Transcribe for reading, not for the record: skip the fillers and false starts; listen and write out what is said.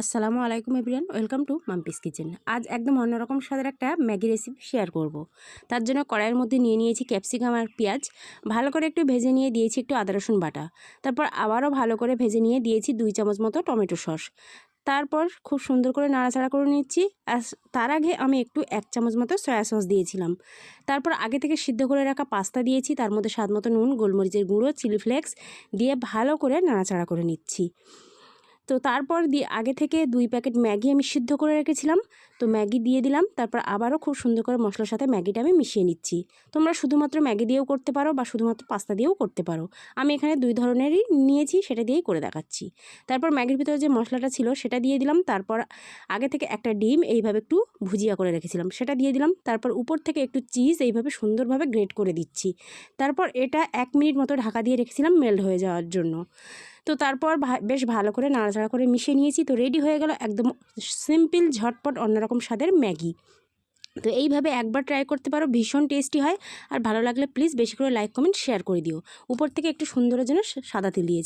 আসসালামু আলাইকুম everyone, welcome to Mampi's kitchen. আজ একদম অন্যরকম স্বাদের একটা ম্যাগি রেসিপি শেয়ার করব। তার জন্য কড়াইয়ের মধ্যে নিয়ে নিয়েছি ক্যাপসিকাম আর পেঁয়াজ, ভালো করে একটু ভেজে নিয়ে দিয়েছি একটু আদা রসুন বাটা। তারপর আবারও ভালো করে ভেজে নিয়ে দিয়েছি 2 চামচ মতো টমেটো সস। তারপর খুব সুন্দর করে নাড়াচাড়া করে নিচ্ছি। আর তার আগে আমি একটু 1 চামচ মতো সয়া সস দিয়েছিলাম। তারপর আগে থেকে সিদ্ধ করে রাখা পাস্তা দিয়েছি, তার মধ্যে স্বাদ মতো নুন, গোলমরিচের গুঁড়ো, চিলি ফ্লেক্স দিয়ে ভালো করে নাড়াচাড়া করে নিচ্ছি। তো তারপর আগে থেকে 2 প্যাকেট ম্যাগি আমি সিদ্ধ করে রেখেছিলাম, তো ম্যাগি দিয়ে দিলাম। তারপর আবারও খুব সুন্দর করে মশলার সাথে ম্যাগিটা আমি মিশিয়ে নিচ্ছি। তোমরা শুধুমাত্র ম্যাগি দিয়েও করতে পারো বা শুধুমাত্র পাস্তা দিয়েও করতে পারো। আমি এখানে 2 ধরনেরই নিয়েছি, সেটা দিয়েই করে দেখাচ্ছি। তারপর ম্যাগির ভিতরে যে মশলাটা ছিল সেটা দিয়ে দিলাম। তারপর আগে থেকে একটা ডিম এইভাবে একটু ভুজিয়া করে রেখেছিলাম, সেটা দিয়ে দিলাম। তারপর উপর থেকে একটু চিজ এইভাবে সুন্দরভাবে গ্রেট করে দিচ্ছি। তারপর এটা 1 মিনিট মতো ঢাকা দিয়ে রেখেছিলাম মেল্ট হয়ে যাওয়ার জন্য। তো তারপর বেশ ভালো করে নাড়াচাড়া করে মিশিয়ে নিয়েছি। তো রেডি হয়ে গেল একদম সিম্পল ঝটপট অন্যরকম স্বাদের ম্যাগি। তো এইভাবে একবার ট্রাই করতে পারো, ভীষণ টেস্টি হয়। আর ভালো লাগলে প্লিজ বেশি করে লাইক কমেন্ট শেয়ার করে দিও। উপর থেকে একটু সুন্দরের জন্য সাদা তেল দিয়েছি।